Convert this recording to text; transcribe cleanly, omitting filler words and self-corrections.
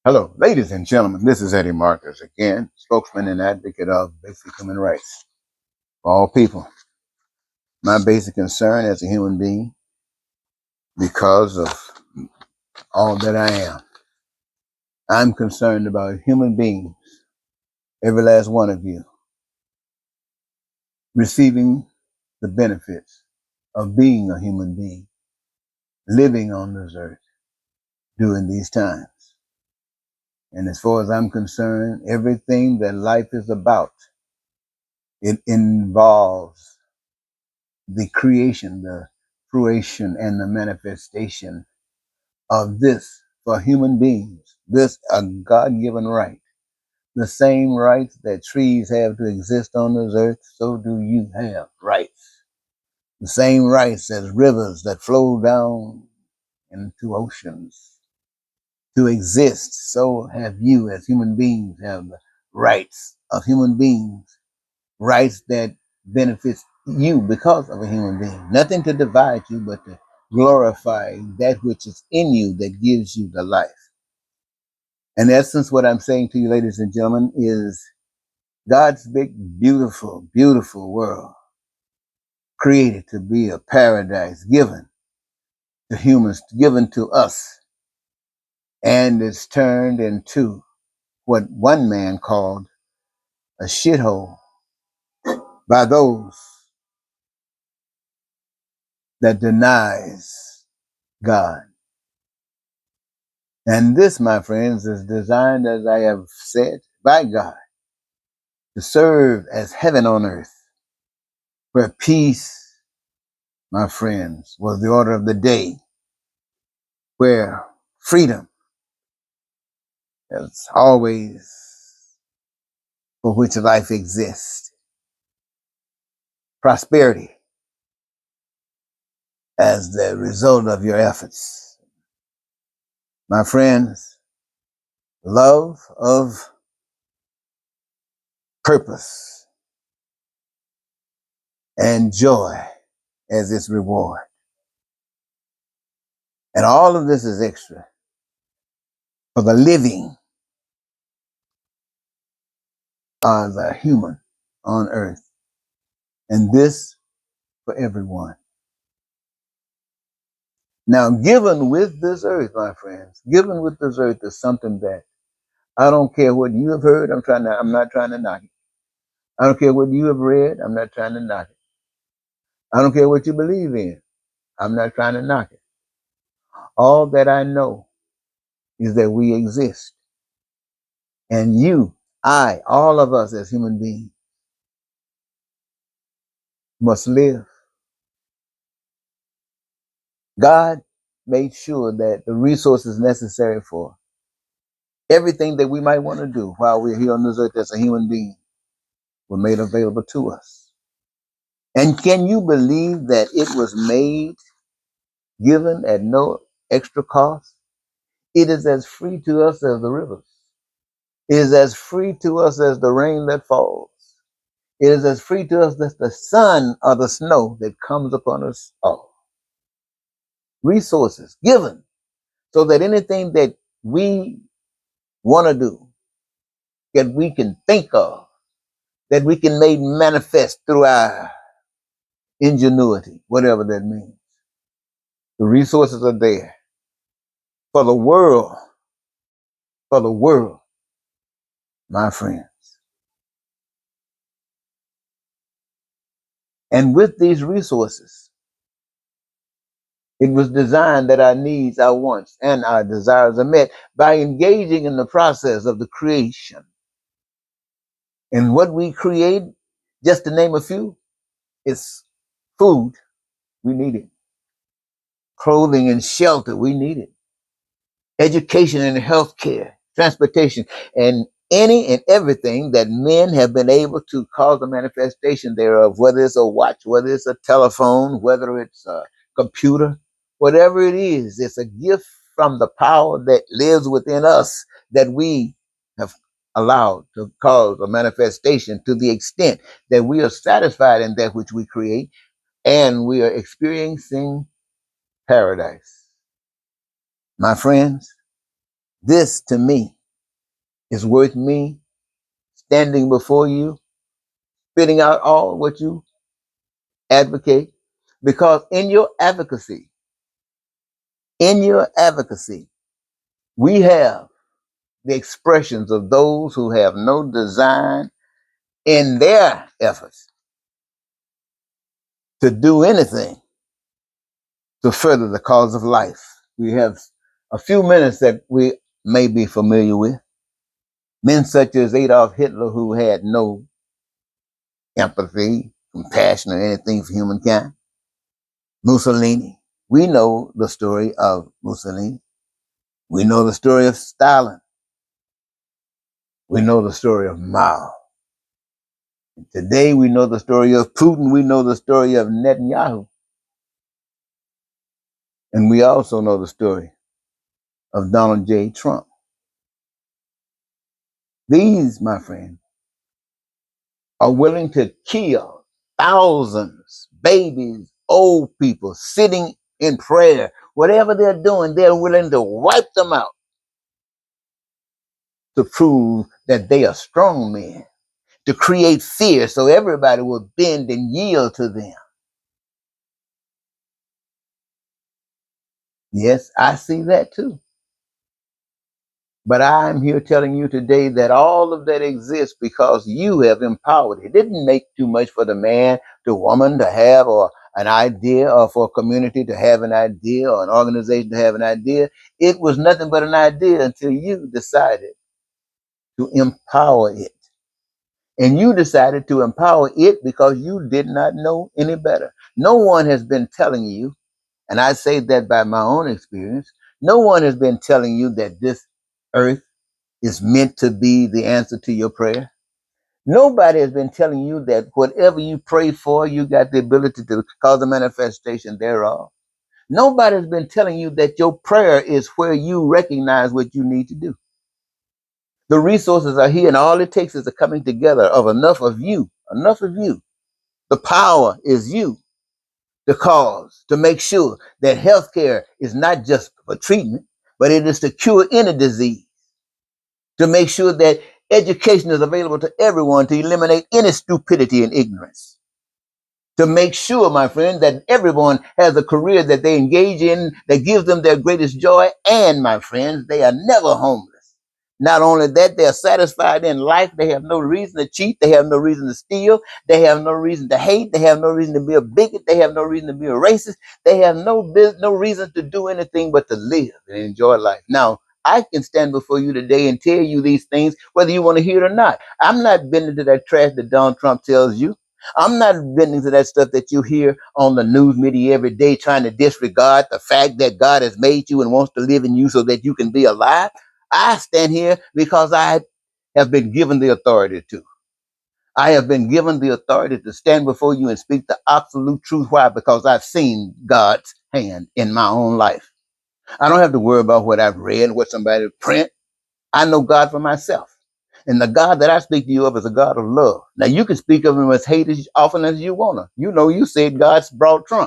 Hello, ladies and gentlemen. This is Eddie Marcus again, spokesman and advocate of basic human rights for all people. My basic concern as a human being, because of all that I am, I'm concerned about human beings, every last one of you, receiving the benefits of being a human being, living on this earth during these times. And as far as I'm concerned, everything that life is about, it involves the creation, the fruition, and the manifestation of this for human beings. This a God-given right. The same rights that trees have to exist on this earth, so do you have rights. The same rights as rivers that flow down into oceans to exist, so have you as human beings have the rights of human beings, rights that benefits you because of a human being. Nothing to divide you, but to glorify that which is in you that gives you the life. In essence, what I'm saying to you, ladies and gentlemen, is God's big, beautiful, beautiful world created to be a paradise given to humans, given to us, and it's turned into what one man called a shithole by those that denies God. And this, my friends, is designed, as I have said, by God to serve as heaven on earth, where peace, my friends, was the order of the day, where freedom is always for which life exists, prosperity as the result of your efforts. My friends, love of purpose and joy as its reward. And all of this is extra for the living are the human on earth. And this for everyone. Now, given with this earth, my friends, given with this earth is something that I don't care what you have heard. I'm not trying to knock it. I don't care what you have read. I'm not trying to knock it. I don't care what you believe in. I'm not trying to knock it. All that I know is that we exist. And you, I, all of us as human beings must live. God made sure that the resources necessary for everything that we might want to do while we're here on this earth as a human being were made available to us. And can you believe that it was made, given at no extra cost? It is as free to us as the rivers. It is as free to us as the rain that falls. It is as free to us as the sun or the snow that comes upon us all. Resources given so that anything that we want to do, that we can think of, that we can make manifest through our ingenuity, whatever that means. The resources are there for the world, my friends. And with these resources, it was designed that our needs, our wants, and our desires are met by engaging in the process of the creation. And what we create, just to name a few, is food, we need it. Clothing and shelter, we need it. Education and health care, transportation, and any and everything that men have been able to cause a manifestation thereof, whether it's a watch, whether it's a telephone, whether it's a computer, whatever it is, it's a gift from the power that lives within us that we have allowed to cause a manifestation to the extent that we are satisfied in that which we create and we are experiencing paradise. My friends, this to me is worth me standing before you, spitting out all what you advocate? Because in your advocacy, we have the expressions of those who have no design in their efforts to do anything to further the cause of life. We have a few minutes that we may be familiar with. Men such as Adolf Hitler, who had no empathy, compassion, or anything for humankind. Mussolini. We know the story of Mussolini. We know the story of Stalin. We know the story of Mao. Today we know the story of Putin. We know the story of Netanyahu. And we also know the story of Donald J. Trump. These, my friend, are willing to kill thousands, babies, old people, sitting in prayer. Whatever they're doing, they're willing to wipe them out to prove that they are strong men, to create fear so everybody will bend and yield to them. Yes, I see that too. But I'm here telling you today that all of that exists because you have empowered it. It didn't make too much for the man, the woman to have, or an idea, or for a community to have an idea, or an organization to have an idea. It was nothing but an idea until you decided to empower it. And you decided to empower it because you did not know any better. No one has been telling you, and I say that by my own experience, no one has been telling you that this earth is meant to be the answer to your prayer. Nobody has been telling you that whatever you pray for, you got the ability to cause a manifestation thereof. Nobody has been telling you that your prayer is where you recognize what you need to do. The resources are here, and all it takes is a coming together of enough of you, enough of you. The power is you, the cause, to make sure that healthcare is not just for treatment, but it is to cure any disease, to make sure that education is available to everyone, to eliminate any stupidity and ignorance, to make sure, my friend, that everyone has a career that they engage in that gives them their greatest joy, and, my friends, they are never homeless. Not only that, they are satisfied in life. They have no reason to cheat. They have no reason to steal. They have no reason to hate. They have no reason to be a bigot. They have no reason to be a racist. They have no reason to do anything but to live and enjoy life. Now, I can stand before you today and tell you these things, whether you want to hear it or not. I'm not bending to that trash that Donald Trump tells you. I'm not bending to that stuff that you hear on the news media every day, trying to disregard the fact that God has made you and wants to live in you so that you can be alive. I stand here because I have been given the authority to. I have been given the authority to stand before you and speak the absolute truth. Why? Because I've seen God's hand in my own life. I don't have to worry about what I've read, what somebody print. I know God for myself. And the God that I speak to you of is a God of love. Now, you can speak of him as hate as often as you want to. You know, you said God's brought Trump.